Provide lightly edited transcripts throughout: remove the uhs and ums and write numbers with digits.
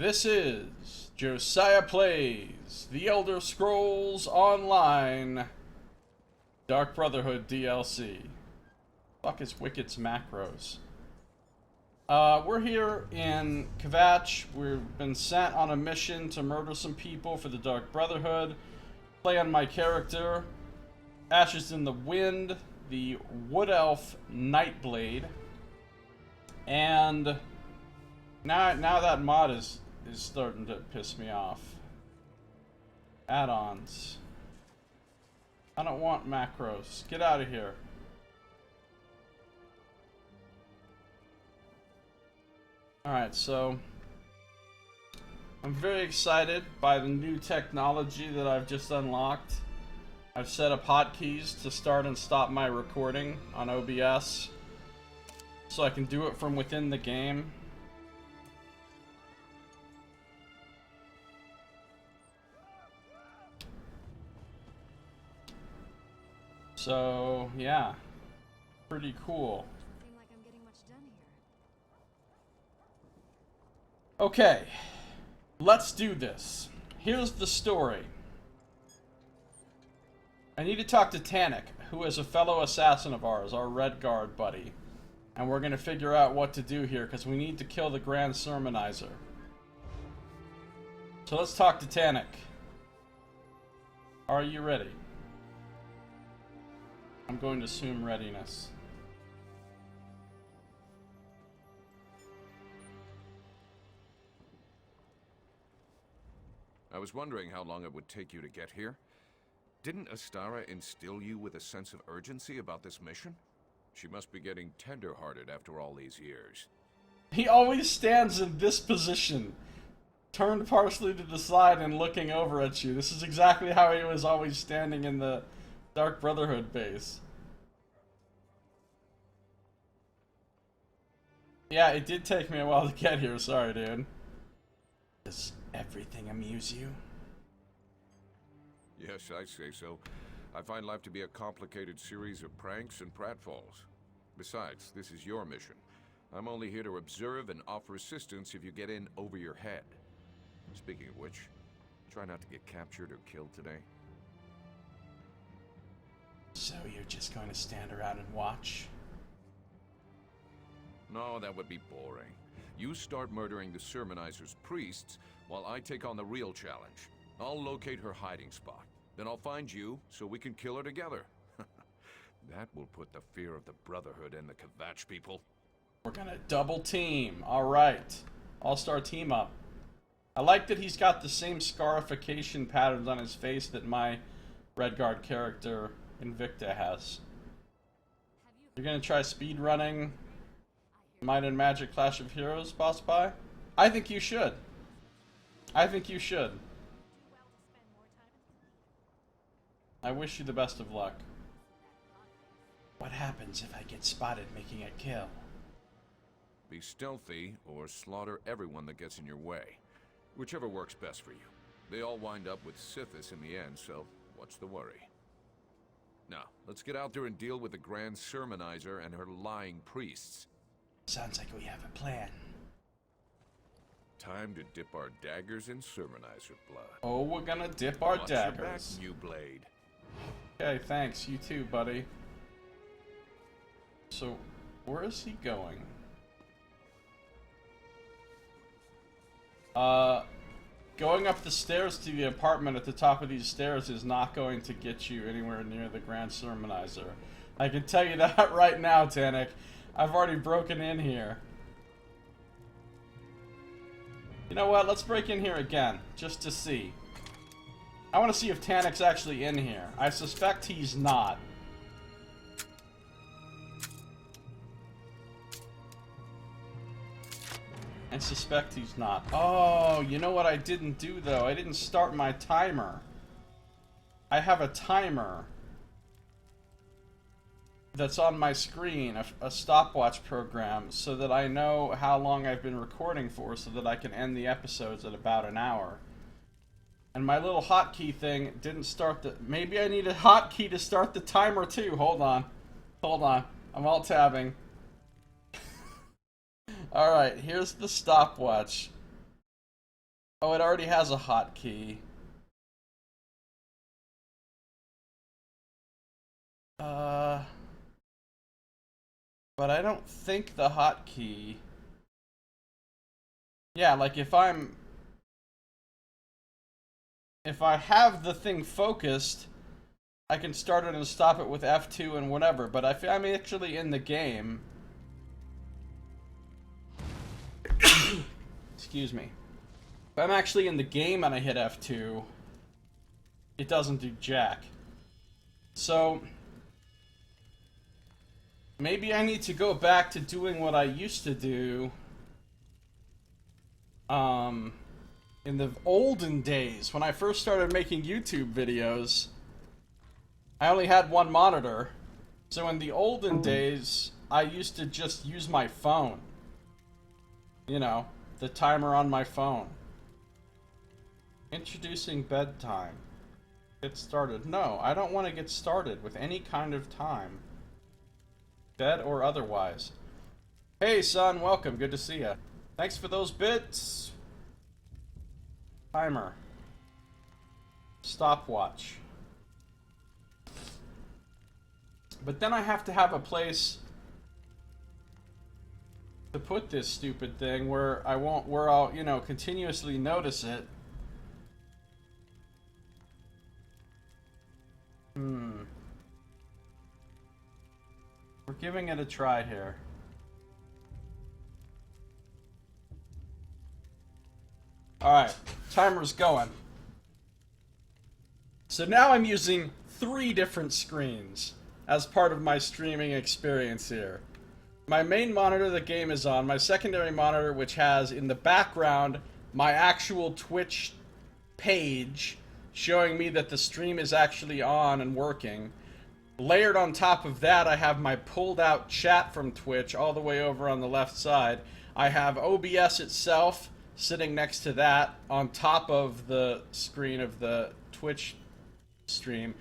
This is Josiah Plays The Elder Scrolls Online Dark Brotherhood DLC. Fuck is Wicked's macros? We're here in Kvatch. We've been sent on a mission to murder some people for the Dark Brotherhood. Play on my character, Ashes in the Wind, the Wood Elf Nightblade. And now that mod is starting to piss me off. Add-ons. I don't want macros. Get out of here. Alright, so I'm very excited by the new technology that I've just unlocked. I've set up hotkeys to start and stop my recording on OBS so I can do it from within the game. So, yeah, pretty cool. Okay, let's do this. Here's the story. I need to talk to Tannic, who is a fellow assassin of ours, our Red Guard buddy. And we're gonna figure out what to do here, because we need to kill the Grand Sermonizer. So let's talk to Tannic. Are you ready? I'm going to assume readiness. I was wondering how long it would take you to get here. Didn't Astara instill you with a sense of urgency about this mission? She must be getting tender-hearted after all these years. He always stands in this position, turned partially to the side and looking over at you. This is exactly how he was always standing in the Dark Brotherhood base. Yeah, it did take me a while to get here. Sorry, dude. Does everything amuse you? Yes, I say so. I find life to be a complicated series of pranks and pratfalls. Besides, this is your mission. I'm only here to observe and offer assistance if you get in over your head. Speaking of which, try not to get captured or killed today. So you're just going to stand around and watch? No, that would be boring. You start murdering the Sermonizer's priests while I take on the real challenge. I'll locate her hiding spot. Then I'll find you so we can kill her together. That will put the fear of the Brotherhood and the Kvatch people. We're gonna double team. Alright. All-star team up. I like that he's got the same scarification patterns on his face that my Red Guard character Invicta has. You're gonna try speed running Might and Magic Clash of Heroes boss buy? I think you should. I think you should. I wish you the best of luck. What happens if I get spotted making a kill? Be stealthy or slaughter everyone that gets in your way. Whichever works best for you. They all wind up with Sithis in the end, so what's the worry? Now, let's get out there and deal with the Grand Sermonizer and her lying priests. Sounds like we have a plan. Time to dip our daggers in Sermonizer blood. Oh, we're gonna dip our Watch daggers. your back, Newblade. Okay, thanks. You too, buddy. So, where is he going? Going up the stairs to the apartment at the top of these stairs is not going to get you anywhere near the Grand Sermonizer. I can tell you that right now, Tannic. I've already broken in here. You know what? Let's break in here again, just to see. I want to see if Tannic's actually in here. I suspect he's not. I suspect he's not. Oh, you know what I didn't do, though? I didn't start my timer. I have a timer that's on my screen, a stopwatch program, so that I know how long I've been recording for, so that I can end the episodes at about an hour. And my little hotkey thing didn't start the... Maybe I need a hotkey to start the timer too. Hold on. Hold on. I'm alt-tabbing. Alright, here's the stopwatch. Oh, it already has a hotkey. But I don't think the hotkey... Yeah, like if I have the thing focused, I can start it and stop it with F2 and whatever, but if I'm actually in the game... Excuse me. If I'm actually in the game and I hit F2, it doesn't do jack. So, maybe I need to go back to doing what I used to do, in the olden days, when I first started making YouTube videos. I only had one monitor, so in the olden days, I used to just use my phone. You know, the timer on my phone. Introducing bedtime. Get started. No, I don't want to get started with any kind of time. Bed or otherwise. Hey son, welcome. Good to see ya. Thanks for those bits. Timer. Stopwatch. But then I have to have a place to put this stupid thing where I'll, you know, continuously notice it. We're giving it a try here. Alright, timer's going. So now I'm using 3 different screens as part of my streaming experience here. My main monitor the game is on, my secondary monitor which has in the background my actual Twitch page showing me that the stream is actually on and working. Layered on top of that, I have my pulled out chat from Twitch all the way over on the left side. I have OBS itself sitting next to that on top of the screen of the Twitch stream.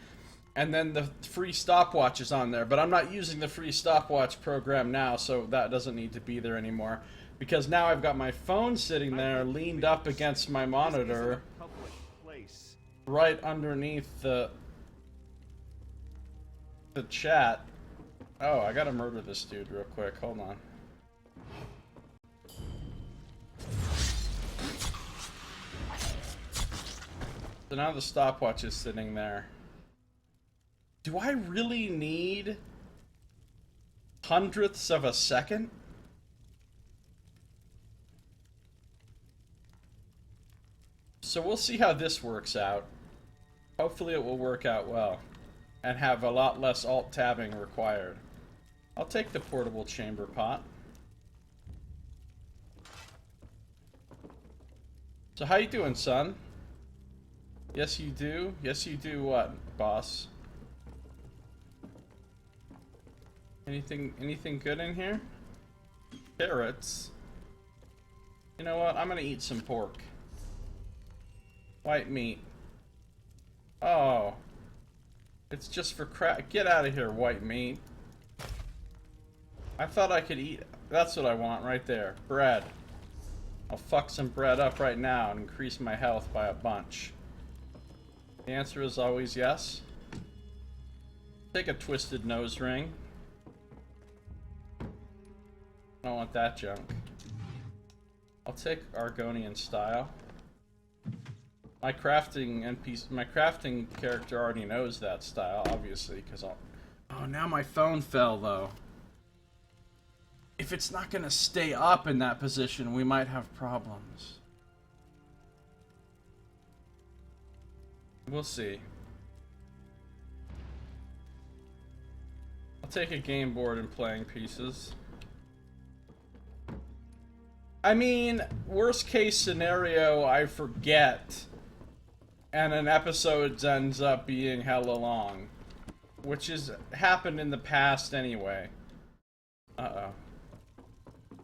And then the free stopwatch is on there, but I'm not using the free stopwatch program now, so that doesn't need to be there anymore. Because now I've got my phone sitting there leaned up against my monitor right underneath the chat. Oh, I gotta murder this dude real quick. Hold on. So now the stopwatch is sitting there. Do I really need hundredths of a second? So we'll see how this works out. Hopefully it will work out well and have a lot less alt-tabbing required. I'll take the portable chamber pot. So how you doing, son? Yes you do? Yes you do what, boss? Anything good in here? Carrots. You know what? I'm gonna eat some pork. White meat. Oh. It's just for crap. Get out of here, white meat. I thought I could eat. That's what I want right there. Bread. I'll fuck some bread up right now and increase my health by a bunch. The answer is always yes. Take a twisted nose ring. I don't want that junk. I'll take Argonian style. My crafting character already knows that style, obviously, because I'll... Oh, now my phone fell, though. If it's not gonna stay up in that position, we might have problems. We'll see. I'll take a game board and playing pieces. I mean, worst case scenario, I forget, and an episode ends up being hella long, which has happened in the past anyway. Uh-oh.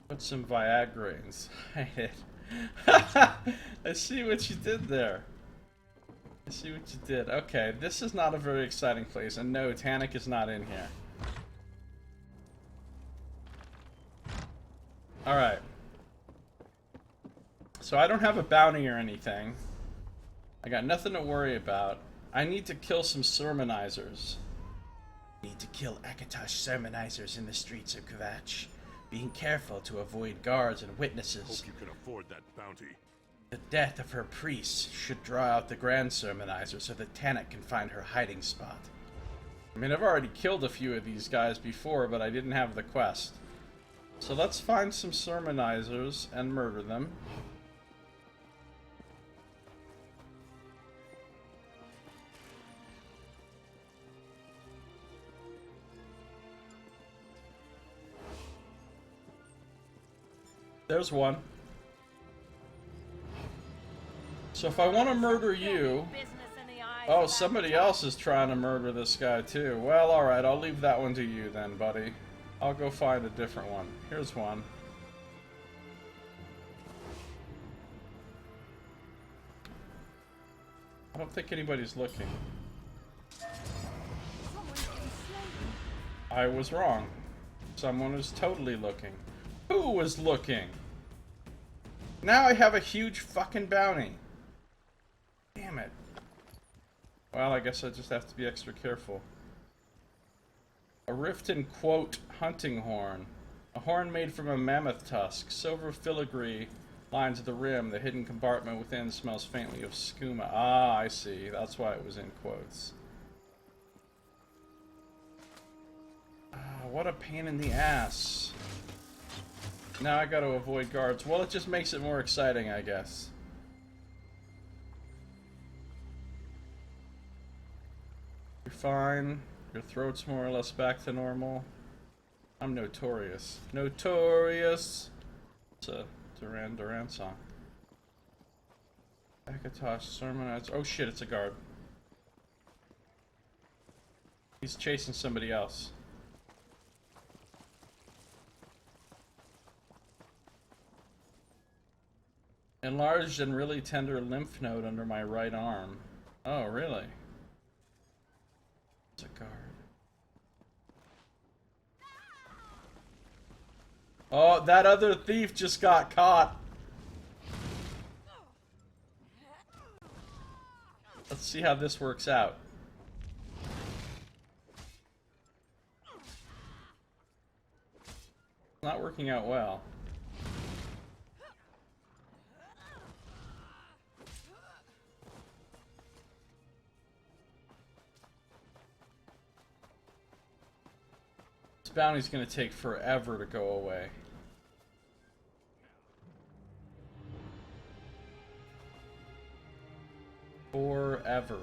Put some Viagra inside. I see what you did there. I see what you did. Okay, this is not a very exciting place, and no, Tannic is not in here. Alright. So I don't have a bounty or anything. I got nothing to worry about. I need to kill some sermonizers. Need to kill Akatosh sermonizers in the streets of Kvatch. Being careful to avoid guards and witnesses. Hope you can afford that bounty. The death of her priests should draw out the Grand Sermonizer so that Tanit can find her hiding spot. I mean, I've already killed a few of these guys before, but I didn't have the quest. So let's find some Sermonizers and murder them. There's one. So if I want to murder you... Oh, somebody else is trying to murder this guy too. Well, alright, I'll leave that one to you then, buddy. I'll go find a different one. Here's one. I don't think anybody's looking. I was wrong. Someone is totally looking. Who was looking? Now I have a huge fucking bounty. Damn it. Well, I guess I just have to be extra careful. A Riften quote hunting horn. A horn made from a mammoth tusk. Silver filigree lines the rim. The hidden compartment within smells faintly of skooma. Ah, I see. That's why it was in quotes. Ah, what a pain in the ass. Now I gotta avoid guards. Well, it just makes it more exciting, I guess. You're fine. Your throat's more or less back to normal. I'm notorious. Notorious! It's a Duran Duran song. Akatosh sermonizer. Oh shit, it's a guard. He's chasing somebody else. Enlarged and really tender lymph node under my right arm. Oh, really? It's a guard. Oh, that other thief just got caught. Let's see how this works out. Not working out well. This bounty's gonna take forever to go away. Forever.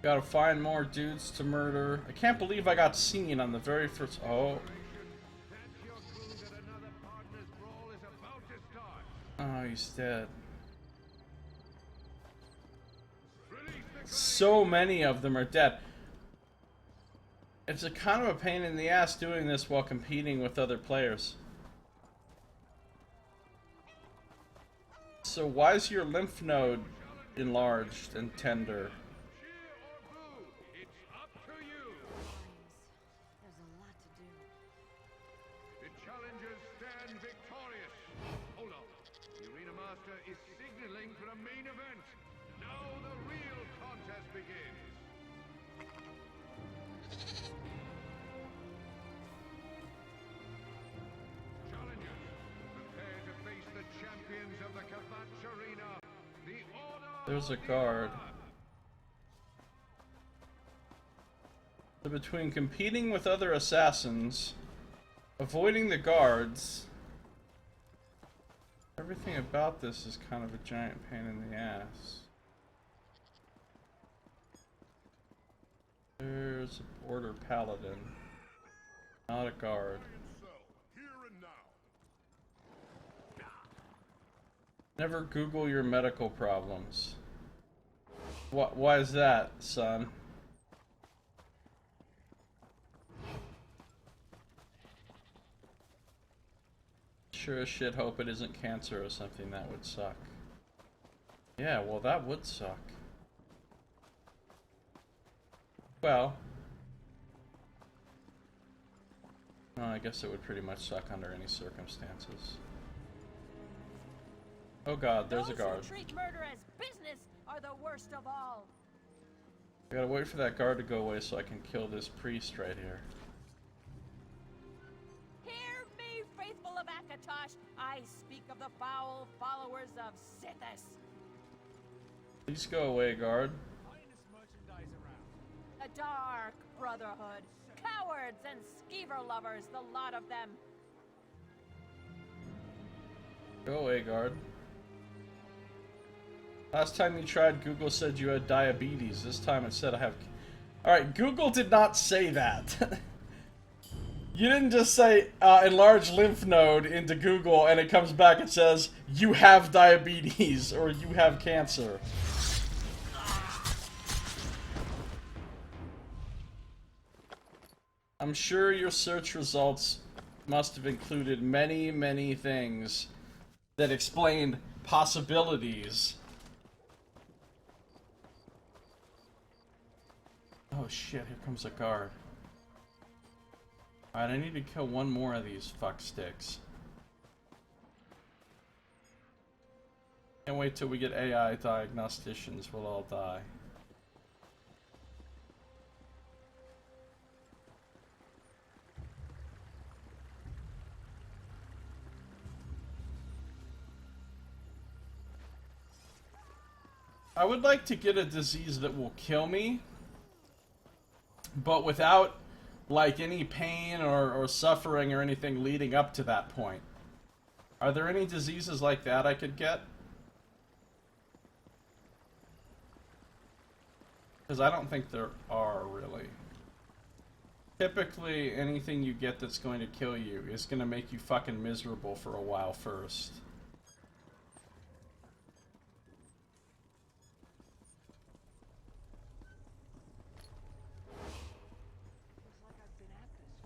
Gotta find more dudes to murder. I can't believe I got seen on the very first... Oh. Oh, he's dead. So many of them are dead. It's a kind of a pain in the ass doing this while competing with other players. So why is your lymph node enlarged and tender? Is signaling for a main event. Now the real contest begins. Challengers, prepare to face the champions of the Kvatch Arena. The Order. There's a guard. So between competing with other assassins, avoiding the guards, everything about this is kind of a giant pain in the ass. There's a border paladin, not a guard. Never Google your medical problems. Why is that, son? Sure as shit hope it isn't cancer or something. That would suck. Yeah, well, that would suck. Well, no, I guess it would pretty much suck under any circumstances. Oh god, there's a guard. Those who treat murder as business are the worst of all. I gotta wait for that guard to go away so I can kill this priest right here. Hear me, faithful of Akatosh. I speak of the foul followers of Sithis. Please go away, guard. The Dark Brotherhood. Cowards and skeever lovers, the lot of them. Go away, guard. Last time you tried, Google said you had diabetes. This time it said I have... Alright, Google did not say that. You didn't just say, enlarge lymph node into Google and it comes back and says, you have diabetes or you have cancer. I'm sure your search results must have included many, many things that explained possibilities. Oh shit, here comes a guard. Alright, I need to kill one more of these fuck sticks. Can't wait till we get AI diagnosticians, we'll all die. I would like to get a disease that will kill me, but without, like, any pain or suffering or anything leading up to that point. Are there any diseases like that I could get? Because I don't think there are, really. Typically, anything you get that's going to kill you is going to make you fucking miserable for a while first.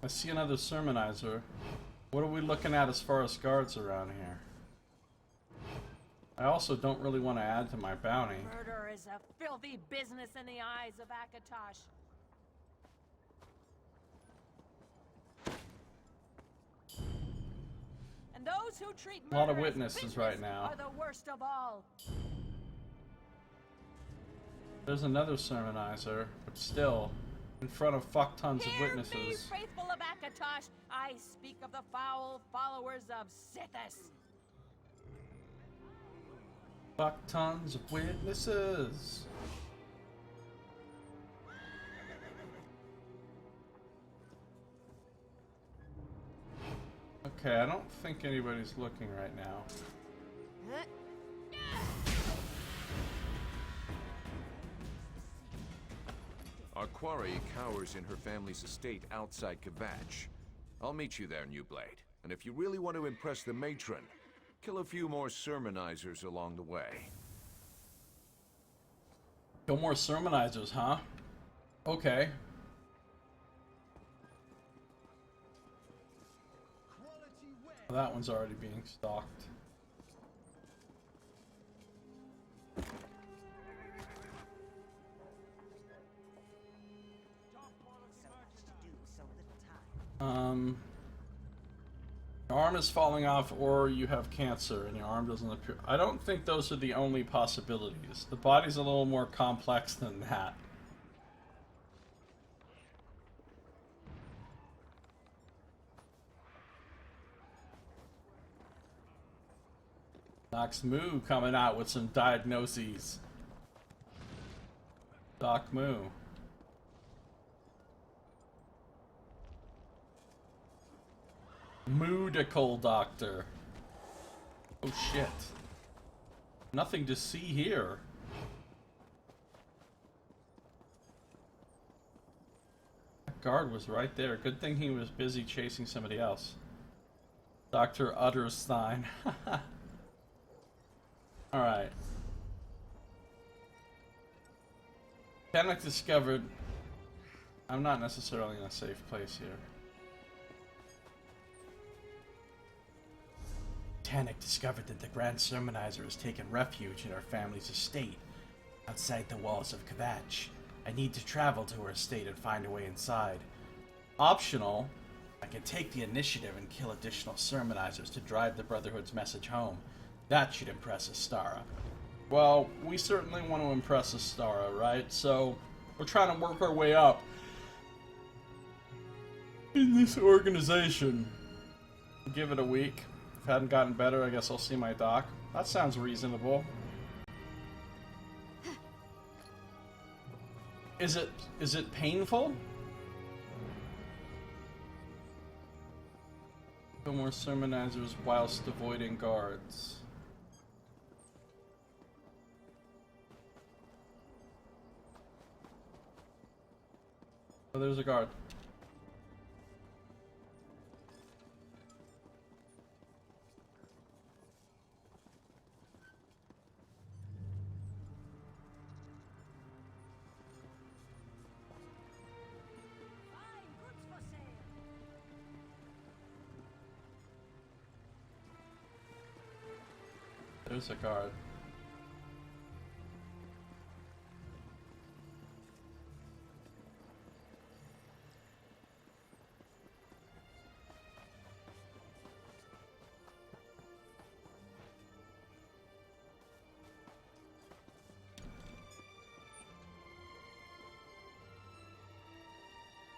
I see another sermonizer. What are we looking at as far as guards around here? I also don't really want to add to my bounty. Murder is a filthy business in the eyes of Akatosh. And those who treat A lot of murder as witnesses business right now. are the worst of all. There's another sermonizer, but still, in front of fuck tons of Hear me, witnesses. faithful of Akatosh. I speak of the foul followers of Sithis. Fuck tons of witnesses. Okay, I don't think anybody's looking right now. Our quarry cowers in her family's estate outside Kvatch. I'll meet you there, Newblade. And if you really want to impress the matron, kill a few more sermonizers along the way. Kill more sermonizers, huh? Okay. Well, that one's already being stalked. Your arm is falling off or you have cancer and your arm doesn't appear. I don't think those are the only possibilities. The body's a little more complex than that. Doc's Moo coming out with some diagnoses. Doc Moo. Moodical doctor. Oh shit. Nothing to see here. That guard was right there. Good thing he was busy chasing somebody else. Dr. Utterstein. Alright. Panic discovered. I'm not necessarily in a safe place here. Tannic discovered that the Grand Sermonizer has taken refuge in her family's estate, outside the walls of Kvatch. I need to travel to her estate and find a way inside. Optional, I can take the initiative and kill additional Sermonizers to drive the Brotherhood's message home. That should impress Astara. Well, we certainly want to impress Astara, right? So, we're trying to work our way up in this organization. Give it a week. If I hadn't gotten better, I guess I'll see my doc. That sounds reasonable. Is it painful? Kill more Sermonizers whilst avoiding guards. Oh, there's a guard. There's a guard.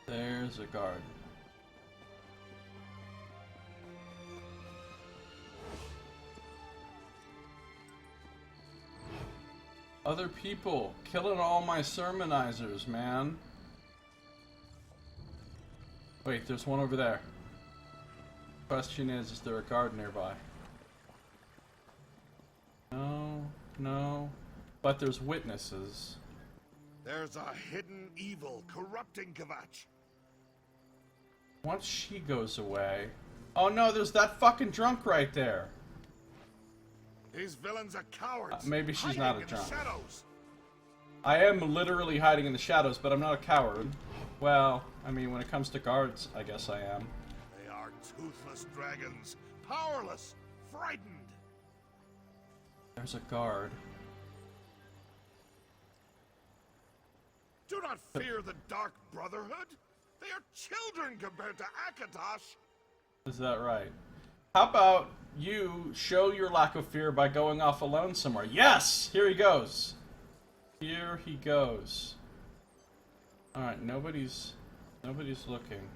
There's a guard. Other people killing all my Sermonizers, man. Wait, there's one over there. Question is there a guard nearby? No, no. But there's witnesses. There's a hidden evil corrupting Kvatch. Once she goes away... Oh no, there's that fucking drunk right there. These villains are cowards. Maybe she's not a hiding in drunk. the shadows. I am literally hiding in the shadows, but I'm not a coward. Well, I mean, when it comes to guards, I guess I am. They are toothless dragons, powerless, frightened. There's a guard. Do not fear the Dark Brotherhood. They are children compared to Akatosh. Is that right? How about you show your lack of fear by going off alone somewhere? Yes! Here he goes. Here he goes. Alright, nobody's looking.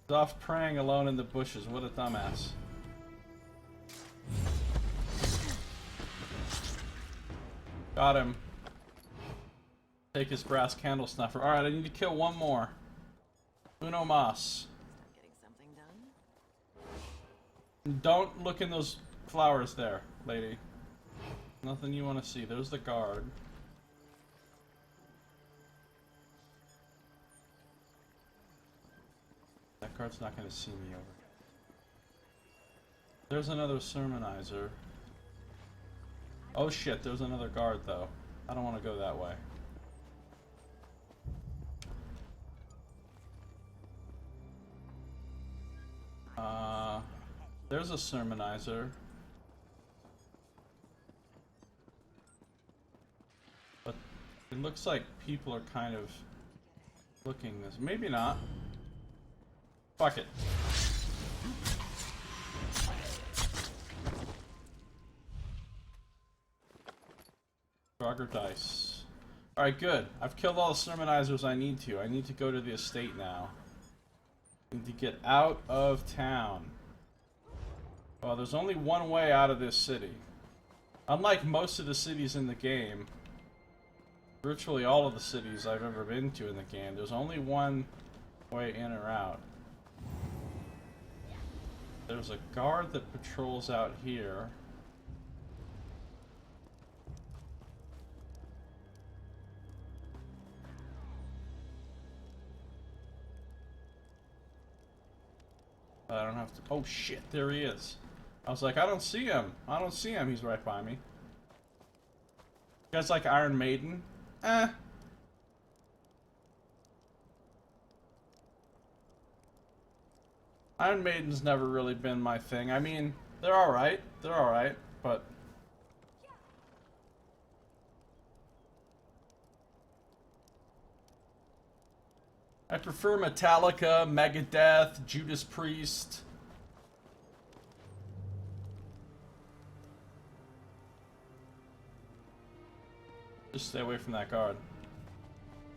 He's off praying alone in the bushes. What a dumbass. Got him. Take his brass candle snuffer. Alright, I need to kill one more. Uno mas. Getting something done? Don't look in those flowers there, lady. Nothing you want to see. There's the guard. That guard's not going to see me over. There's another sermonizer. Oh shit, there's another guard though. I don't want to go that way. There's a sermonizer. But it looks like people are kind of looking this. Maybe not. Fuck it. Frogger dice. Alright, good. I've killed all the sermonizers I need to. I need to go to the estate now. I need to get out of town. Well, there's only one way out of this city. Unlike most of the cities in the game, virtually all of the cities I've ever been to in the game, there's only one way in or out. There's a guard that patrols out here. But I don't have to... Oh shit, there he is. I was like, I don't see him. I don't see him. He's right by me. You guys like Iron Maiden? Eh. Iron Maiden's never really been my thing. I mean, they're alright. They're alright, but... I prefer Metallica, Megadeth, Judas Priest. Just stay away from that guard.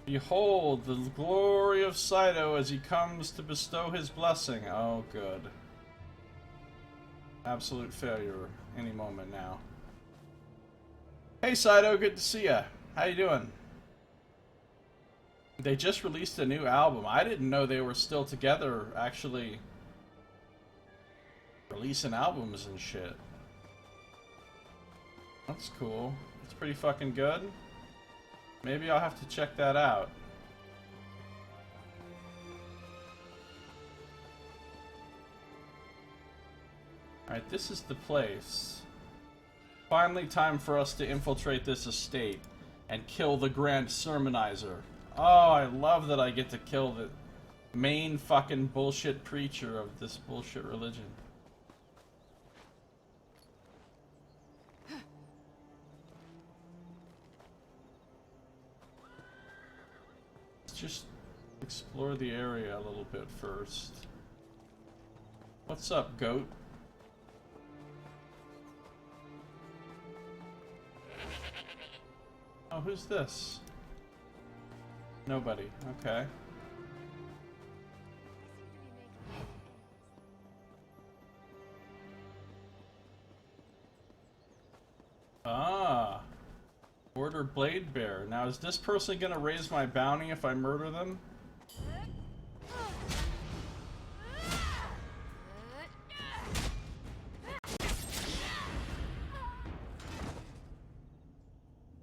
Behold the glory of Saito as he comes to bestow his blessing. Oh, good. Absolute failure any moment now. Hey Saito, good to see ya. How you doing? They just released a new album. I didn't know they were still together, actually releasing albums and shit. That's cool. It's pretty fucking good. Maybe I'll have to check that out. Alright, this is the place. Finally time for us to infiltrate this estate and kill the Grand Sermonizer. Oh, I love that I get to kill the main fucking bullshit preacher of this bullshit religion. Let's just explore the area a little bit first. What's up, goat? Oh, who's this? Nobody. Okay. Ah. Order Blade Bear. Now, is this person gonna raise my bounty if I murder them?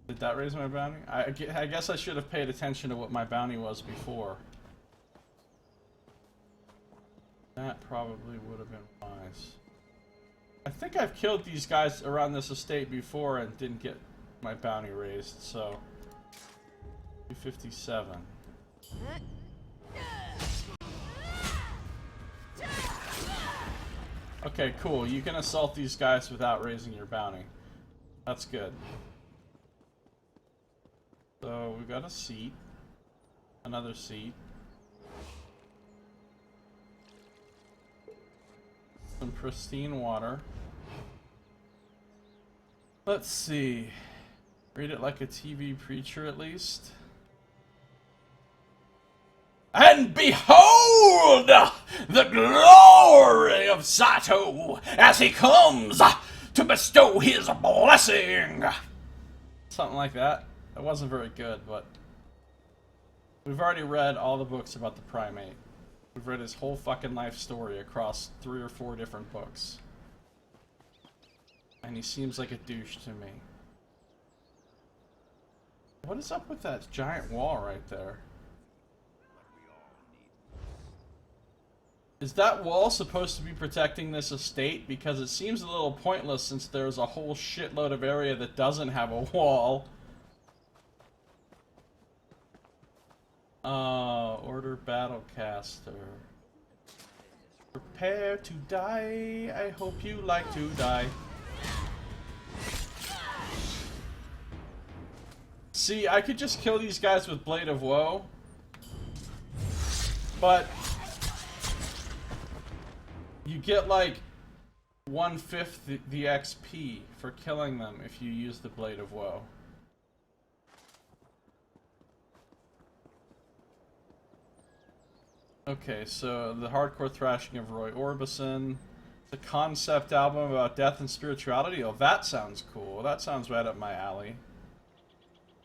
Did that raise my bounty? I guess I should have paid attention to what my bounty was before. That probably would have been wise. I think I've killed these guys around this estate before and didn't get my bounty raised, so... 257. Okay, cool. You can assault these guys without raising your bounty. That's good. So, we've got a seat. Another seat. Some pristine water. Let's see. Read it like a TV preacher at least. And behold the glory of Sato as he comes to bestow his blessing. Something like that. That wasn't very good, but we've already read all the books about the primate. We've read his whole fucking life story across 3 or 4 different books. And he seems like a douche to me. What is up with that giant wall right there? Is that wall supposed to be protecting this estate? Because it seems a little pointless since there's a whole shitload of area that doesn't have a wall. Order Battlecaster. Prepare to die. I hope you like to die. See, I could just kill these guys with Blade of Woe. But you get like 1/5 the XP for killing them if you use the Blade of Woe. Okay, so the hardcore thrashing of Roy Orbison, the concept album about death and spirituality. Oh, that sounds cool. That sounds right up my alley.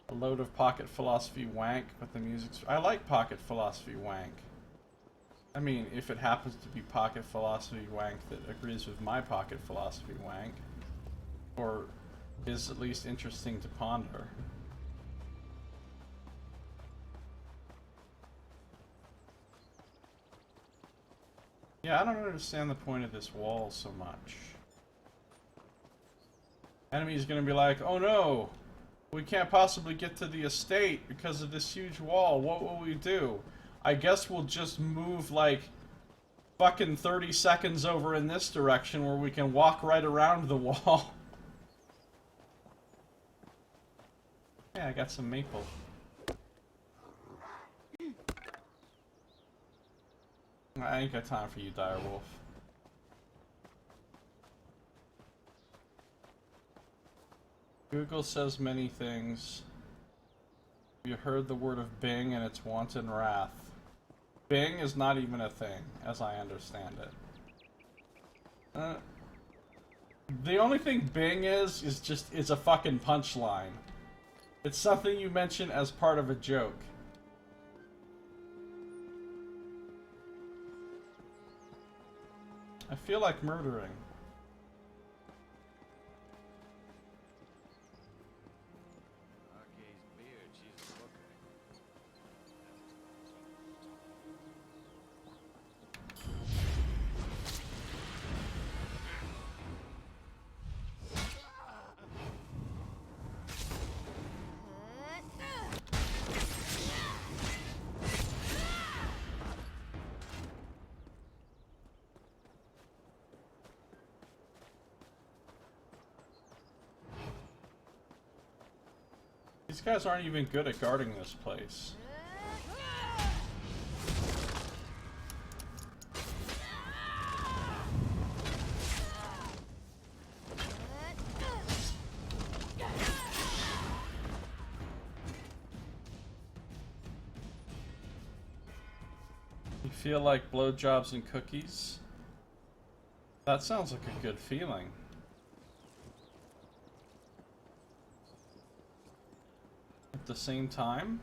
A load of pocket philosophy wank, but the music's... I like pocket philosophy wank. I mean, if it happens to be pocket philosophy wank that agrees with my pocket philosophy wank, or is at least interesting to ponder. Yeah, I don't understand the point of this wall so much. Enemy's gonna be like, oh no, we can't possibly get to the estate because of this huge wall. What will we do? I guess we'll just move like fucking 30 seconds over in this direction where we can walk right around the wall. Yeah, I got some maple. I ain't got time for you, direwolf. Google says many things. You heard the word of Bing and its wanton wrath. Bing is not even a thing, as I understand it. The only thing Bing is a fucking punchline. It's something you mention as part of a joke. I feel like murdering. These guys aren't even good at guarding this place. You feel like blowjobs and cookies? That sounds like a good feeling. At the same time?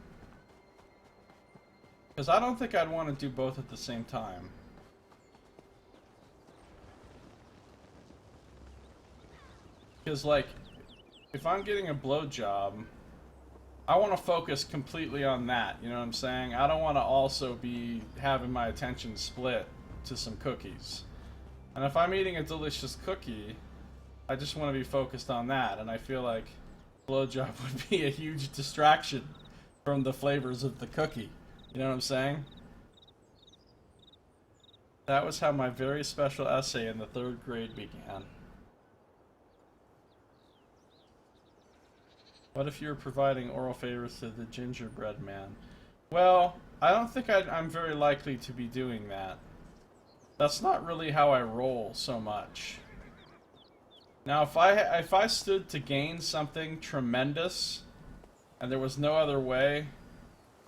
Because I don't think I'd want to do both at the same time. Because, like, if I'm getting a blowjob, I want to focus completely on that, you know what I'm saying? I don't want to also be having my attention split to some cookies. And if I'm eating a delicious cookie, I just want to be focused on that, and I feel like blowjob would be a huge distraction from the flavors of the cookie. You know what I'm saying? That was how my very special essay in the 3rd grade began. What if you were providing oral favors to the gingerbread man? Well, I don't think I'm very likely to be doing that. That's not really how I roll so much. Now, if I stood to gain something tremendous, and there was no other way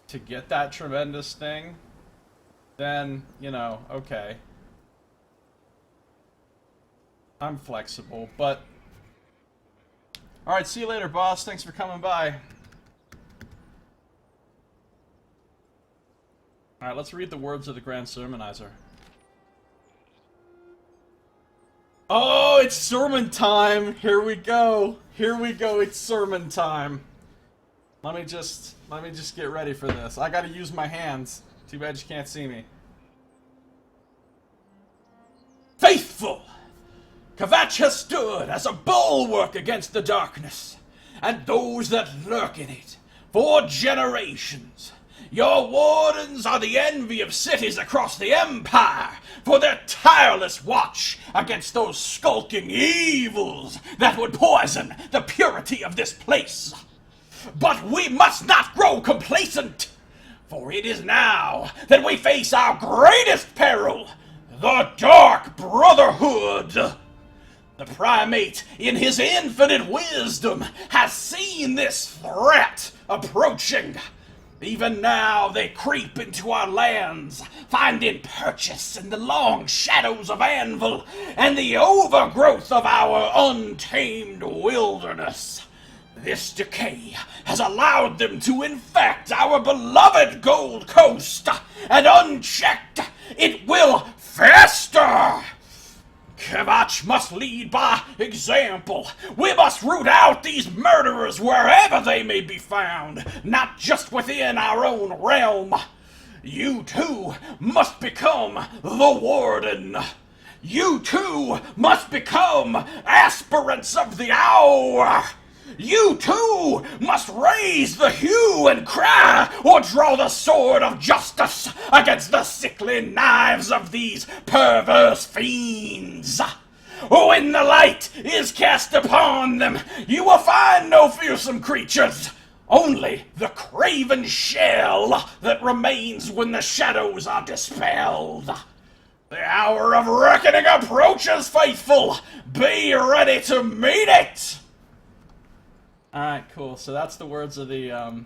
to get that tremendous thing, then, you know, okay. I'm flexible, but... Alright, see you later, boss. Thanks for coming by. Alright, let's read the words of the Grand Sermonizer. Oh, it's sermon time! Here we go! Here we go, it's sermon time! Let me just get ready for this. I gotta use my hands. Too bad you can't see me. Faithful! Kvatch has stood as a bulwark against the darkness, and those that lurk in it, for generations. Your wardens are the envy of cities across the Empire, for their tireless watch against those skulking evils that would poison the purity of this place. But we must not grow complacent, for it is now that we face our greatest peril, the Dark Brotherhood. The Primate, in his infinite wisdom, has seen this threat approaching. Even now they creep into our lands, finding purchase in the long shadows of Anvil and the overgrowth of our untamed wilderness. This decay has allowed them to infect our beloved Gold Coast, and unchecked, it will fester. Kvatch must lead by example. We must root out these murderers wherever they may be found, not just within our own realm. You too must become the Warden. You too must become aspirants of the hour. You too must raise the hue and cry, or draw the sword of justice against the sickly knives of these perverse fiends. When the light is cast upon them, you will find no fearsome creatures, only the craven shell that remains when the shadows are dispelled. The hour of reckoning approaches, faithful. Be ready to meet it. All right, cool. So that's the words of the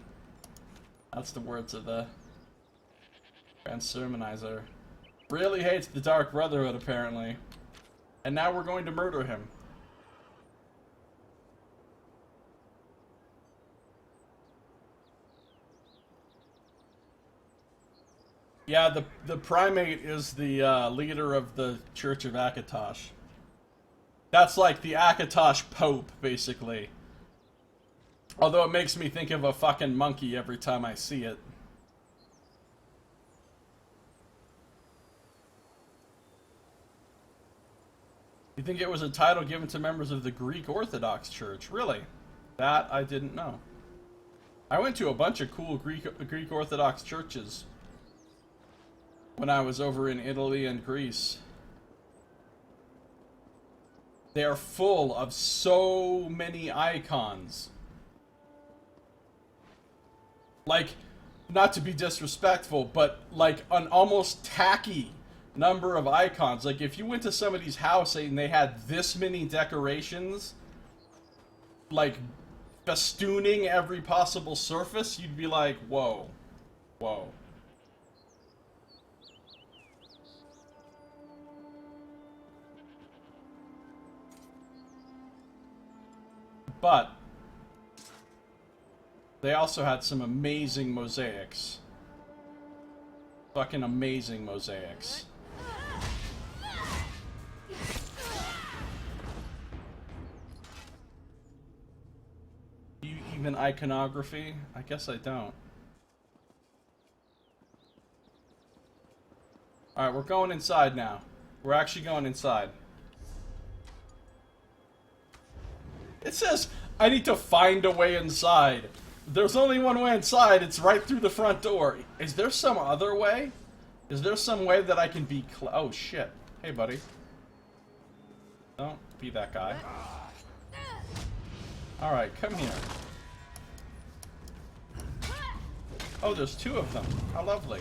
Transsermonizer. Really hates the Dark Brotherhood, apparently. And now we're going to murder him. Yeah, the primate is the leader of the Church of Akatosh. That's like the Akatosh Pope, basically. Although it makes me think of a fucking monkey every time I see it. You think it was a title given to members of the Greek Orthodox Church? Really? That I didn't know. I went to a bunch of cool Greek Orthodox churches when I was over in Italy and Greece. They are full of so many icons. Like, not to be disrespectful, but like an almost tacky number of icons. Like, if you went to somebody's house and they had this many decorations, like festooning every possible surface, you'd be like, whoa, whoa. But they also had some amazing mosaics. Fucking amazing mosaics. You even iconography? I guess I don't. Alright, we're going inside now. We're actually going inside. It says, I need to find a way inside. There's only one way inside. It's right through the front door. Is there some other way? Is there some way that I can be oh, shit. Hey, buddy. Don't be that guy. Alright, come here. Oh, there's two of them. How lovely.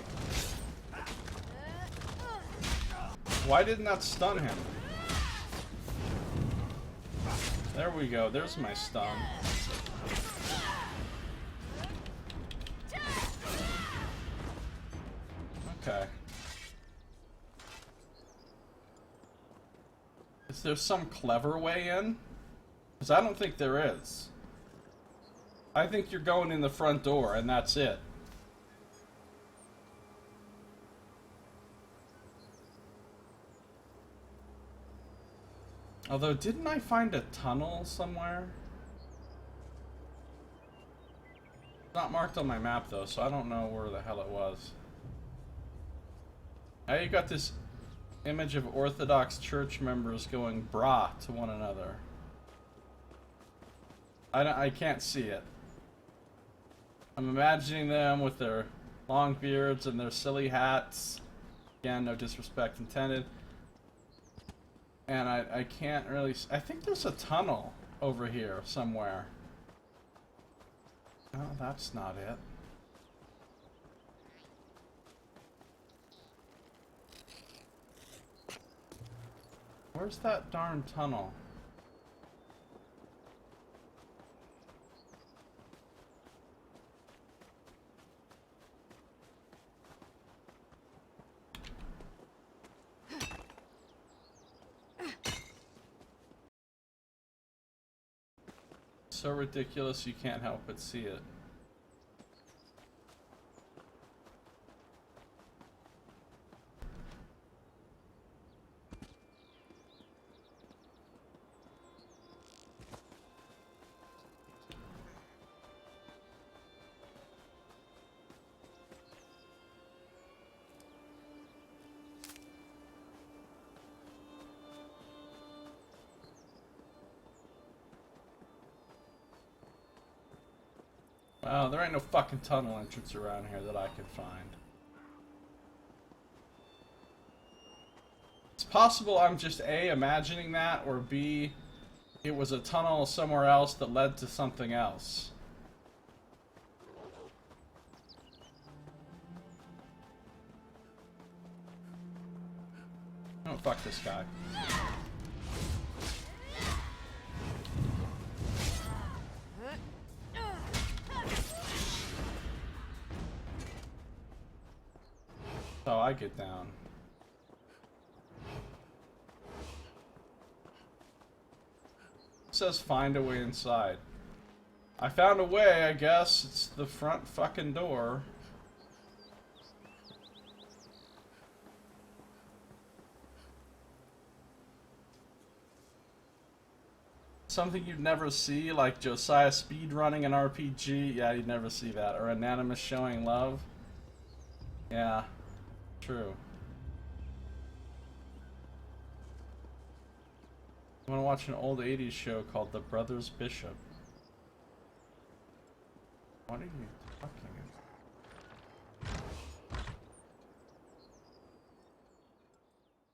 Why didn't that stun him? There we go. There's my stun. Okay. Is there some clever way in? Because I don't think there is. I think you're going in the front door and that's it. Although, didn't I find a tunnel somewhere? It's not marked on my map though, so I don't know where the hell it was. Now you got this image of Orthodox church members going brah to one another. I can't see it. I'm imagining them with their long beards and their silly hats. Again, no disrespect intended. And I can't really... I think there's a tunnel over here somewhere. No, that's not it. Where's that darn tunnel? So ridiculous you can't help but see it. Well, there ain't no fucking tunnel entrance around here that I can find. It's possible I'm just A, imagining that, or B, it was a tunnel somewhere else that led to something else. Oh, fuck this guy. Oh, I get down. It says find a way inside. I found a way, I guess. It's the front fucking door. Something you'd never see, like Josiah speedrunning an RPG. Yeah, you'd never see that. Or Anonymous showing love. Yeah, true. I want to watch an old 80s show called The Brothers Bishop. What are you talking about?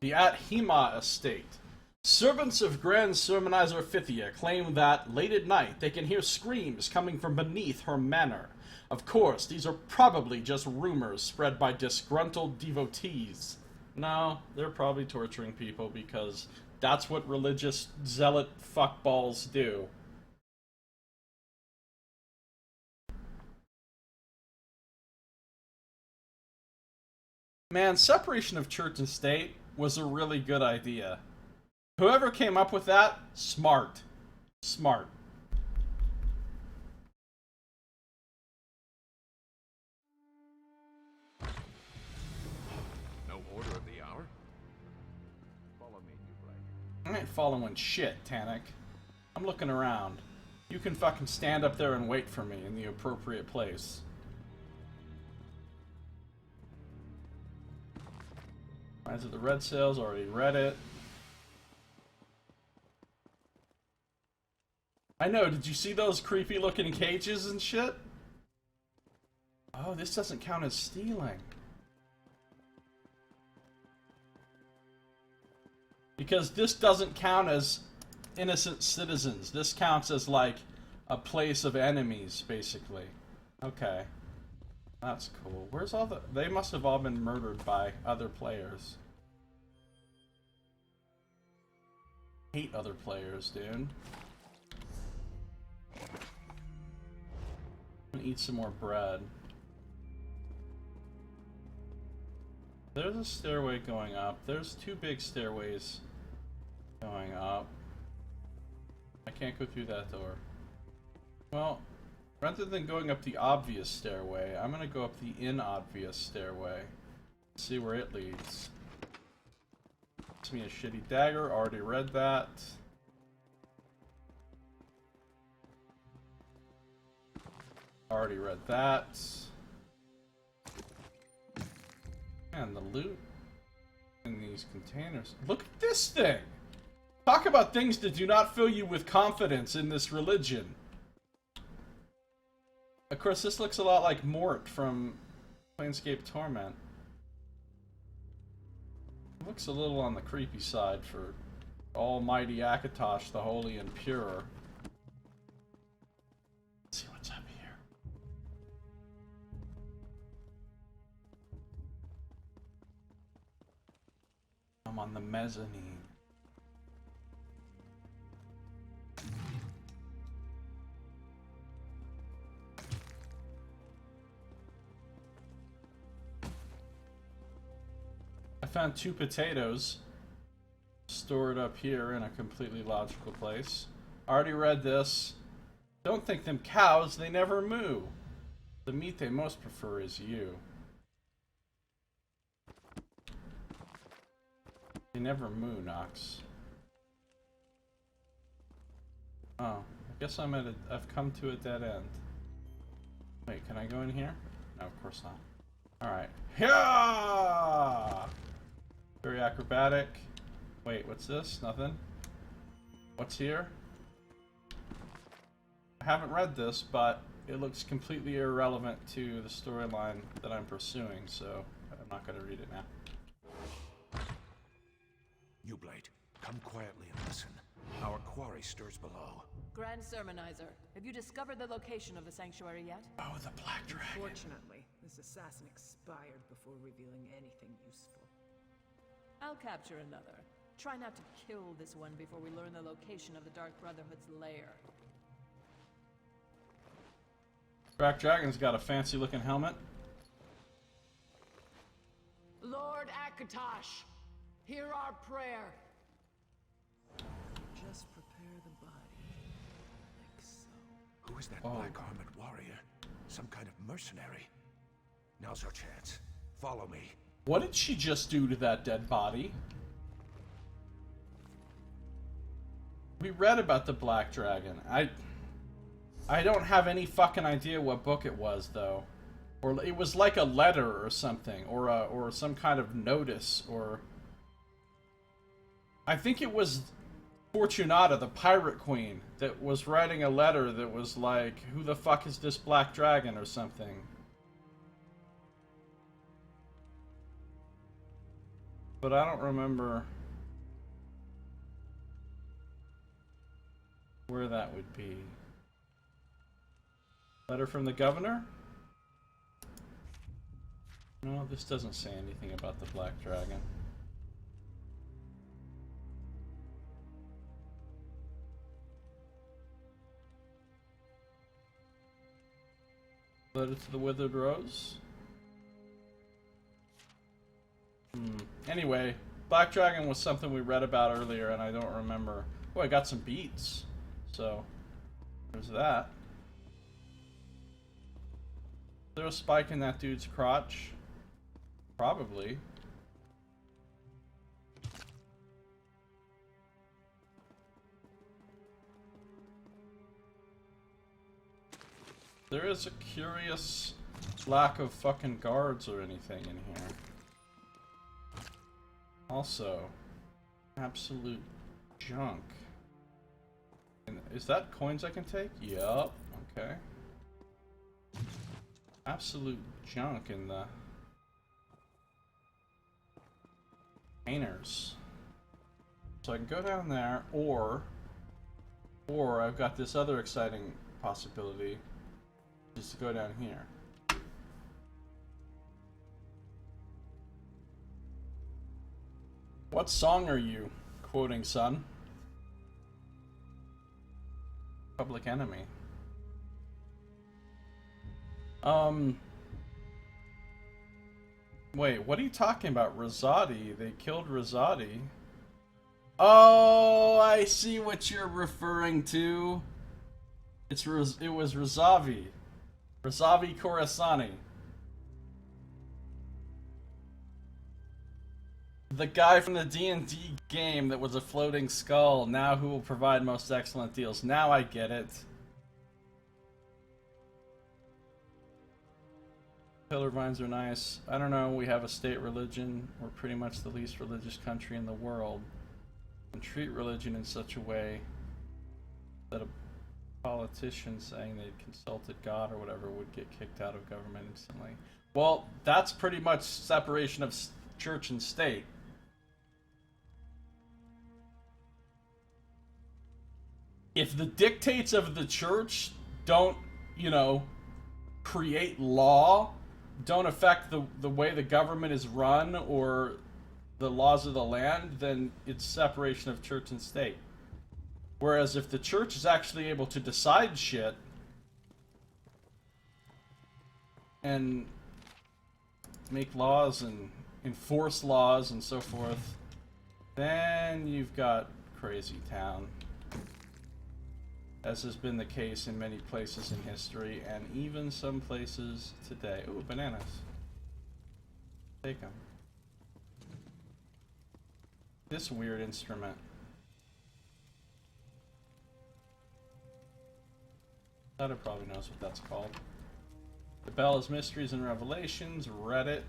The At-Hema Estate. Servants of Grand Sermonizer Phthia claim that, late at night, they can hear screams coming from beneath her manor. Of course, these are probably just rumors spread by disgruntled devotees. No, they're probably torturing people because that's what religious zealot fuckballs do. Man, separation of church and state was a really good idea. Whoever came up with that, smart. Smart. No order of the hour? Follow me, you blade. I ain't following shit, Tannic. I'm looking around. You can fucking stand up there and wait for me in the appropriate place. Rise of the Red Sails, already read it. I know, did you see those creepy looking cages and shit? Oh, this doesn't count as stealing. Because this doesn't count as innocent citizens. This counts as like a place of enemies, basically. Okay. That's cool. Where's all the... They must have all been murdered by other players. Hate other players, dude. I'm gonna eat some more bread. There's a stairway going up. There's two big stairways going up. I can't go through that door. Well, rather than going up the obvious stairway, I'm gonna go up the inobvious stairway. See where it leads. Gives me a shitty dagger. Already read that. Already read that. And the loot in these containers. Look at this thing! Talk about things that do not fill you with confidence in this religion. Of course, this looks a lot like Mort from Planescape Torment. It looks a little on the creepy side for Almighty Akatosh, the Holy and Pure. Let's see what's up here. I'm on the mezzanine. I found 2 potatoes stored up here in a completely logical place. Already read this. Don't think them cows, they never moo. The meat they most prefer is you. They never moo, Nox. Oh, I guess I've come to a dead end. Wait, can I go in here? No, of course not. Alright. Yeah! Very acrobatic. Wait, what's this? Nothing? What's here? I haven't read this, but it looks completely irrelevant to the storyline that I'm pursuing, so I'm not going to read it now. Newblade, come quietly and listen. Our quarry stirs below. Grand Sermonizer, have you discovered the location of the sanctuary yet? Oh, the Black Dragon. Fortunately, this assassin expired before revealing anything useful. I'll capture another. Try not to kill this one before we learn the location of the Dark Brotherhood's lair. Black Dragon's got a fancy looking helmet. Lord Akatosh, hear our prayer. Just prepare the body, like so. Who is that black-armored warrior? Some kind of mercenary? Now's our chance. Follow me. What did she just do to that dead body? We read about the Black Dragon. I don't have any fucking idea what book it was, though. Or it was like a letter or something, or some kind of notice, or I think it was Fortunata, the pirate queen, that was writing a letter that was like, "Who the fuck is this Black Dragon?" or something. But I don't remember where that would be. Letter from the governor? No, this doesn't say anything about the Black Dragon. Letter to the Withered Rose? Anyway, Black Dragon was something we read about earlier and I don't remember. Oh, I got some beats. So, there's that. Is there a spike in that dude's crotch? Probably. There is a curious lack of fucking guards or anything in here. Also, absolute junk. And is that coins I can take? Yup. Okay. Absolute junk in the painters. So I can go down there, or I've got this other exciting possibility, just to go down here. What song are you quoting, son? Public Enemy. Wait, what are you talking about? Rosati? They killed Rosati. Oh, I see what you're referring to. It was Rosavi. Rosavi Khorasani. The guy from the D&D game that was a floating skull, now who will provide most excellent deals. Now I get it. Pillar vines are nice. I don't know, we have a state religion. We're pretty much the least religious country in the world. And treat religion in such a way that a politician saying they'd consulted God or whatever would get kicked out of government instantly. Well, that's pretty much separation of church and state. If the dictates of the church don't, you know, create law, don't affect the way the government is run or the laws of the land, then it's separation of church and state. Whereas if the church is actually able to decide shit and make laws and enforce laws and so forth, then you've got crazy town. As has been the case in many places in history, and even some places today. Ooh, bananas. Take them. This weird instrument. That probably knows what that's called. The Bell is Mysteries and Revelations, Reddit.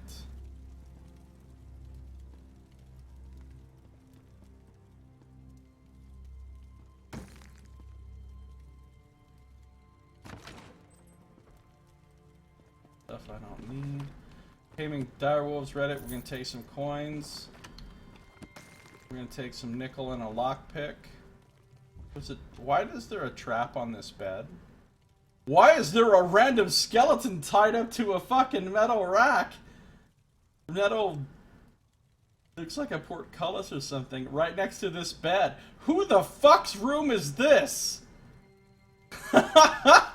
stuff I don't need. Taming Direwolves Reddit, we're gonna take some coins. We're gonna take some nickel and a lockpick. Why is there a trap on this bed? Why is there a random skeleton tied up to a fucking metal rack? Metal... Looks like a portcullis or something right next to this bed. Who the fuck's room is this? I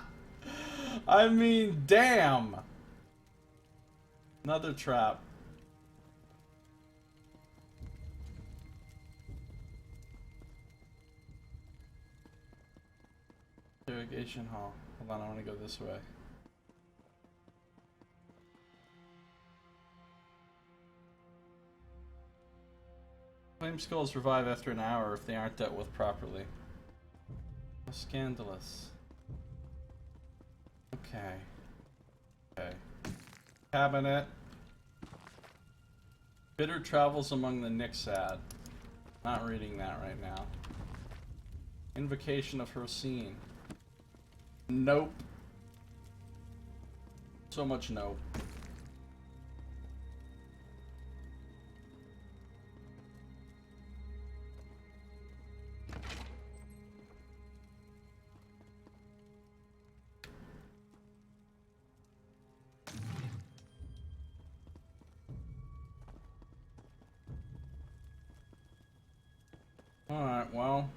mean, damn. Another trap. Interrogation hall. Hold on, I want to go this way. Flame skulls revive after an hour if they aren't dealt with properly. How scandalous. Okay. Okay. Cabinet. Bitter travels among the Nixad. Not reading that right now. Invocation of Hircine. Nope. So much nope. Alright, well.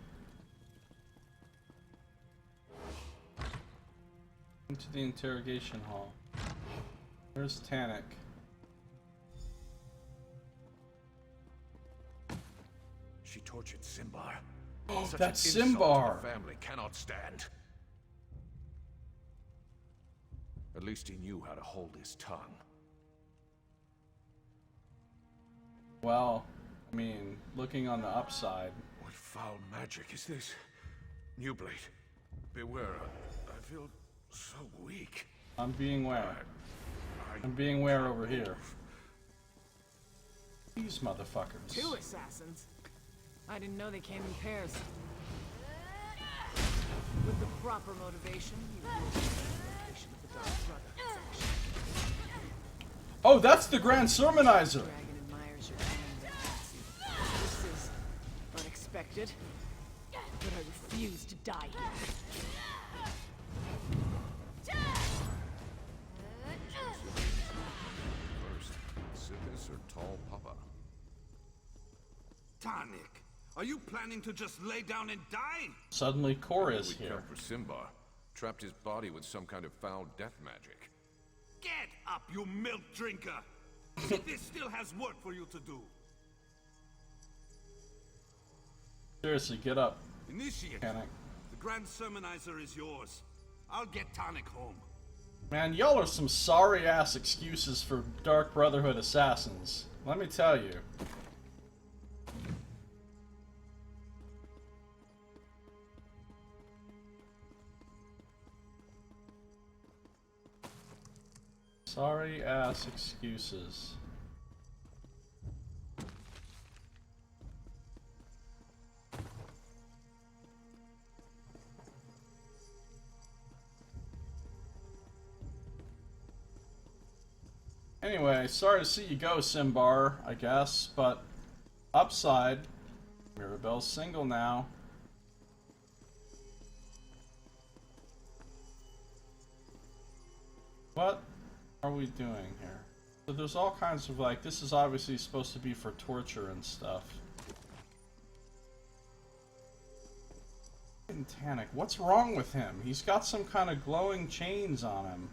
Into the interrogation hall. Where's Tannic? She tortured Simbar. Oh, Such that's an insult to Simbar! the family cannot stand. At least he knew how to hold his tongue. Well, I mean, looking on the upside. What foul magic is this? New Blade, beware. I feel so weak. I'm being where? I'm being where over here? These motherfuckers. 2 assassins? I didn't know they came in pairs. With the proper motivation, you would be the location of the Dark Brotherhood's action. Oh, that's the Grand Sermonizer! Dragon admires your aim. This is unexpected, but I refuse to die here. First, Sithis or Tall Papa? Tarnik, are you planning to just lay down and die? Suddenly, Kor is We here. come for Simbar. Trapped his body with some kind of foul death magic. Get up, you milk drinker! This still has work for you to do. Seriously, get up. Initiate. Tannic. The Grand Sermonizer is yours. I'll get Tarnik home. Man, y'all are some sorry-ass excuses for Dark Brotherhood assassins. Let me tell you. Sorry-ass excuses. Anyway, sorry to see you go, Simbar, I guess, but upside, Mirabelle's single now. What are we doing here? So there's all kinds of, like, this is obviously supposed to be for torture and stuff. Tannic, what's wrong with him? He's got some kind of glowing chains on him.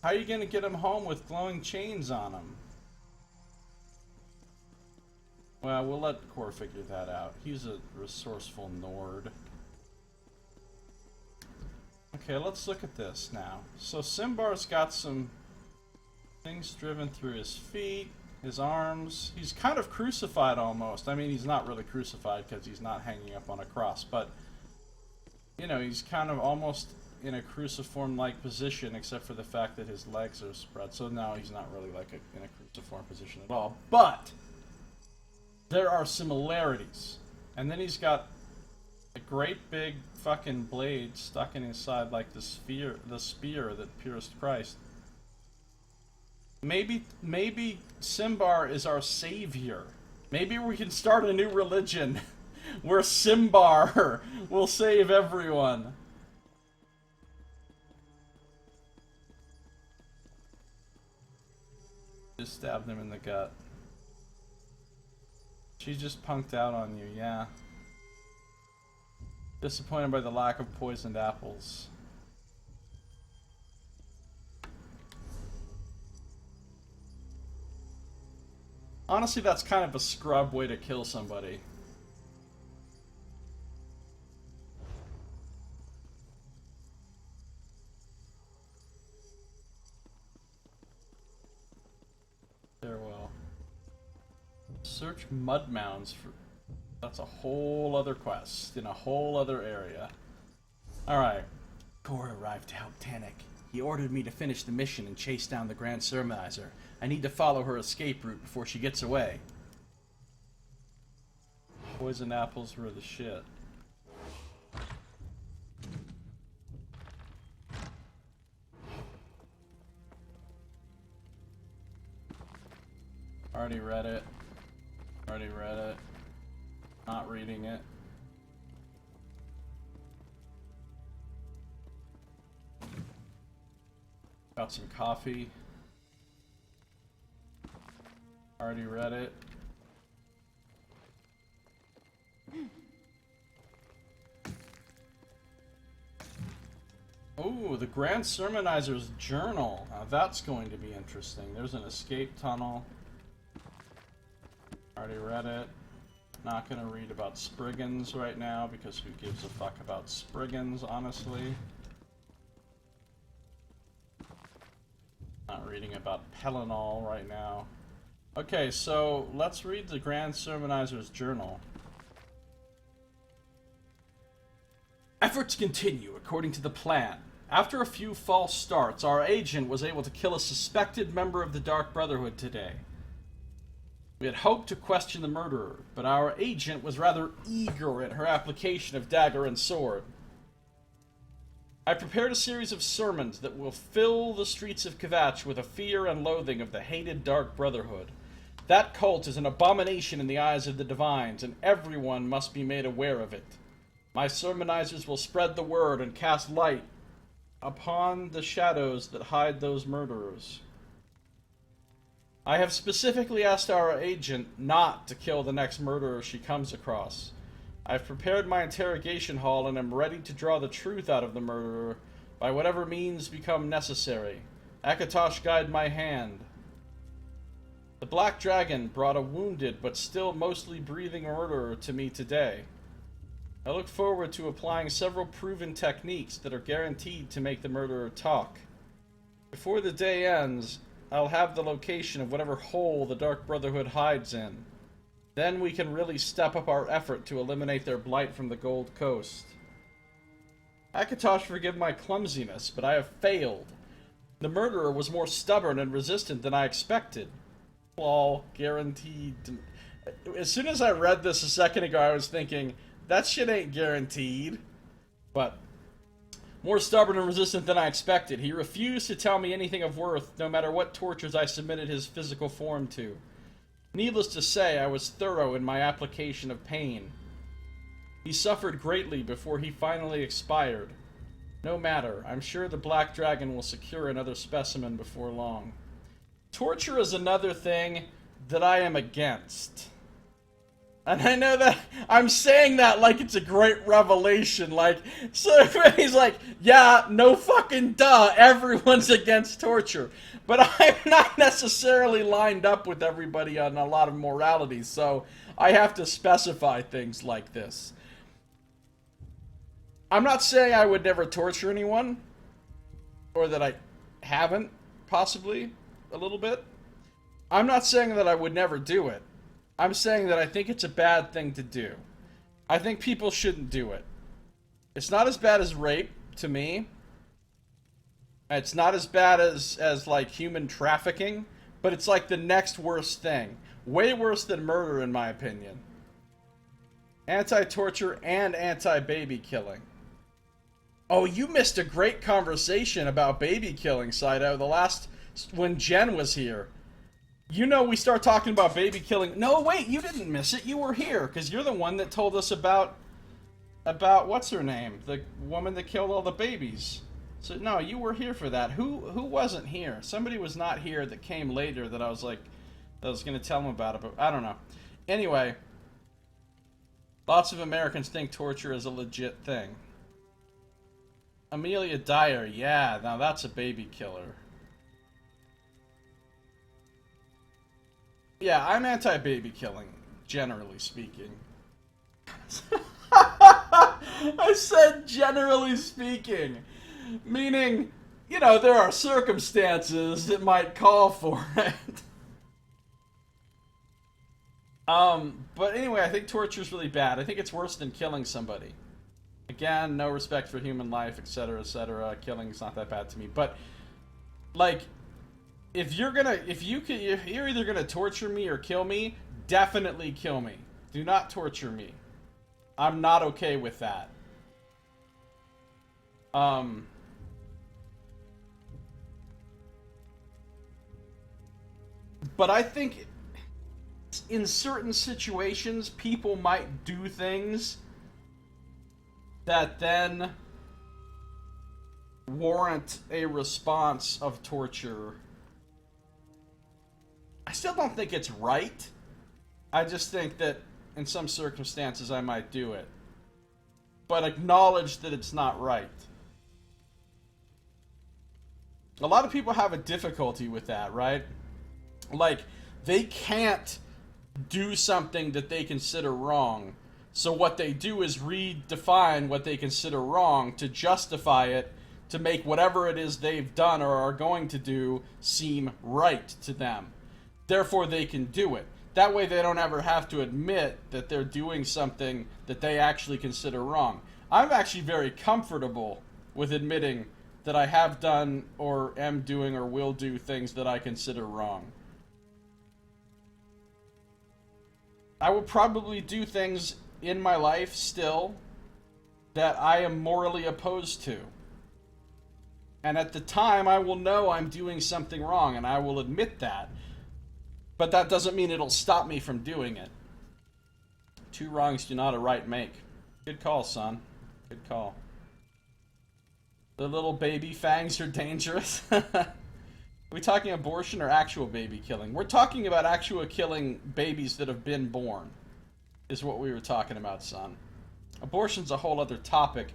How are you gonna get him home with glowing chains on him? Well, we'll let Kor figure that out. He's a resourceful Nord. Okay, let's look at this now. So Simbar's got some things driven through his feet, his arms. He's kind of crucified almost. I mean, he's not really crucified because he's not hanging up on a cross, but, you know, he's kind of almost in a cruciform-like position, except for the fact that his legs are spread. So now he's not really like in a cruciform position at all. But there are similarities. And then he's got a great big fucking blade stuck in his side, like the spear that pierced Christ. Maybe Simbar is our savior. Maybe we can start a new religion where Simbar will save everyone. Just stabbed him in the gut. She just punked out on you, yeah. Disappointed by the lack of poisoned apples. Honestly, that's kind of a scrub way to kill somebody. Farewell. Search mud mounds for... That's a whole other quest in a whole other area. Alright. Cora arrived to help Tannic. He ordered me to finish the mission and chase down the Grand Sermonizer. I need to follow her escape route before she gets away. Poison apples were the shit. Already read it. Already read it. Not reading it. Got some coffee. Already read it. Ooh, the Grand Sermonizer's journal. Now that's going to be interesting. There's an escape tunnel. Already read it. Not gonna read about Spriggans right now because who gives a fuck about Spriggans, honestly. Not reading about Pellinol right now. Okay, so let's read the Grand Sermonizer's journal. Efforts continue according to the plan. After a few false starts, our agent was able to kill a suspected member of the Dark Brotherhood today. We had hoped to question the murderer, but our agent was rather eager in her application of dagger and sword. I prepared a series of sermons that will fill the streets of Kvatch with a fear and loathing of the hated Dark Brotherhood. That cult is an abomination in the eyes of the divines, and everyone must be made aware of it. My sermonizers will spread the word and cast light upon the shadows that hide those murderers. I have specifically asked our agent not to kill the next murderer she comes across. I've prepared my interrogation hall and am ready to draw the truth out of the murderer by whatever means become necessary. Akatosh guide my hand. The Black Dragon brought a wounded but still mostly breathing murderer to me today. I look forward to applying several proven techniques that are guaranteed to make the murderer talk. Before the day ends, I'll have the location of whatever hole the Dark Brotherhood hides in. Then we can really step up our effort to eliminate their blight from the Gold Coast. Akatosh, forgive my clumsiness, but I have failed. The murderer was more stubborn and resistant than I expected. Lol, guaranteed. As soon as I read this a second ago, I was thinking, that shit ain't guaranteed. But, more stubborn and resistant than I expected. He refused to tell me anything of worth, no matter what tortures I submitted his physical form to. Needless to say, I was thorough in my application of pain. He suffered greatly before he finally expired. No matter, I'm sure the Black Dragon will secure another specimen before long. Torture is another thing that I am against. And I know that I'm saying that like it's a great revelation, like, so he's like, yeah, no fucking duh, everyone's against torture. But I'm not necessarily lined up with everybody on a lot of moralities, so I have to specify things like this. I'm not saying I would never torture anyone, or that I haven't, possibly, a little bit. I'm not saying that I would never do it. I'm saying that I think it's a bad thing to do. I think people shouldn't do it. It's not as bad as rape, to me. It's not as bad as like human trafficking, but it's like the next worst thing. Way worse than murder, in my opinion. Anti-torture and anti-baby killing. Oh, you missed a great conversation about baby killing, Saito. The last when Jen was here. You know, we start talking about baby killing. No, wait, you didn't miss it. You were here, because you're the one that told us about what's her name? The woman that killed all the babies. So, no, you were here for that. Who wasn't here? Somebody was not here that came later that I was like, that I was going to tell them about it, but I don't know. Anyway, lots of Americans think torture is a legit thing. Amelia Dyer, yeah, now that's a baby killer. Yeah, I'm anti-baby killing, generally speaking. I said generally speaking, meaning, you know, there are circumstances that might call for it. But anyway, I think torture is really bad. I think it's worse than killing somebody. Again, no respect for human life, etc., etc. Killing's not that bad to me, but like, if you're either gonna torture me or kill me, definitely kill me. Do not torture me. I'm not okay with that. But I think in certain situations, people might do things that then warrant a response of torture. I still don't think it's right. I just think that in some circumstances I might do it. But acknowledge that it's not right. A lot of people have a difficulty with that, right? Like, they can't do something that they consider wrong. So what they do is redefine what they consider wrong to justify it, to make whatever it is they've done or are going to do seem right to them. Therefore, they can do it. That way they don't ever have to admit that they're doing something that they actually consider wrong. I'm actually very comfortable with admitting that I have done or am doing or will do things that I consider wrong. I will probably do things in my life still that I am morally opposed to. And at the time, I will know I'm doing something wrong, and I will admit that. But that doesn't mean it'll stop me from doing it. Two wrongs do not a right make. Good call, son. Good call. The little baby fangs are dangerous. Are we talking abortion or actual baby killing? We're talking about actual killing babies that have been born, is what we were talking about, son. Abortion's a whole other topic.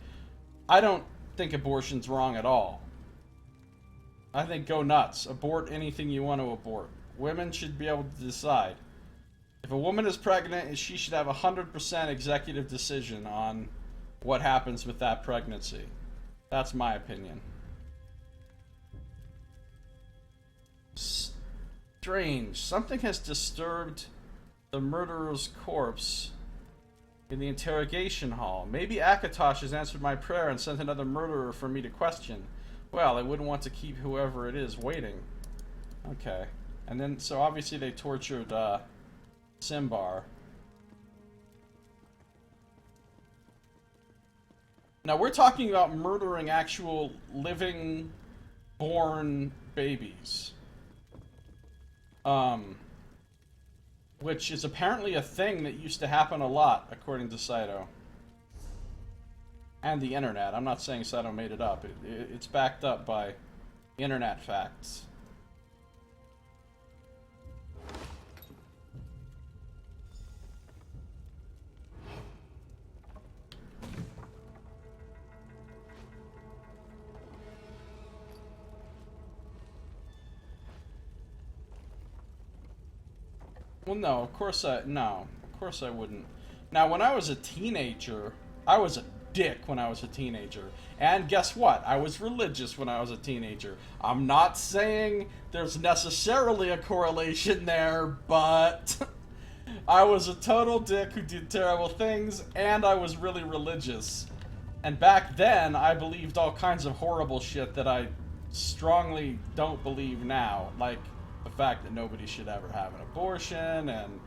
I don't think abortion's wrong at all. I think go nuts. Abort anything you want to abort. Women should be able to decide. If a woman is pregnant, she should have 100% executive decision on what happens with that pregnancy. That's my opinion. Strange. Something has disturbed the murderer's corpse in the interrogation hall. Maybe Akatosh has answered my prayer and sent another murderer for me to question. Well, I wouldn't want to keep whoever it is waiting. Okay. And then, so obviously they tortured, Simbar. Now, we're talking about murdering actual living, born babies. Which is apparently a thing that used to happen a lot, according to Saito. And the internet. I'm not saying Saito made it up. It's backed up by internet facts. Well, no, of course I wouldn't. Now, when I was a teenager, I was a dick when I was a teenager. And guess what? I was religious when I was a teenager. I'm not saying there's necessarily a correlation there, but I was a total dick who did terrible things, and I was really religious. And back then, I believed all kinds of horrible shit that I strongly don't believe now. Like the fact that nobody should ever have an abortion, and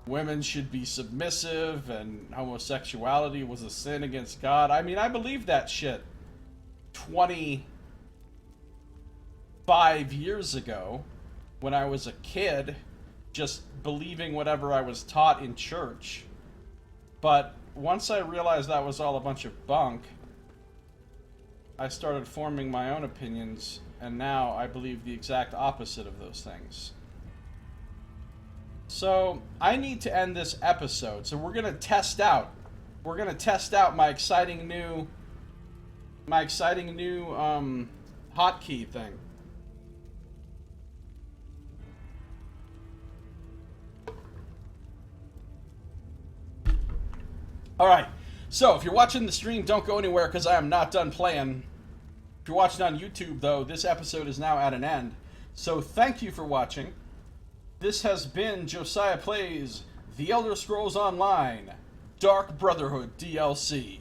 women should be submissive, and homosexuality was a sin against God. I mean, I believed that shit 20 5 years ago when I was a kid, just believing whatever I was taught in church. But once I realized that was all a bunch of bunk, I started forming my own opinions, and now I believe the exact opposite of those things. So I need to end this episode. So we're gonna test out. We're gonna test out my exciting new hotkey thing. Alright, so if you're watching the stream, don't go anywhere because I am not done playing. If you're watching on YouTube, though, this episode is now at an end. So thank you for watching. This has been Josiah Plays The Elder Scrolls Online Dark Brotherhood DLC.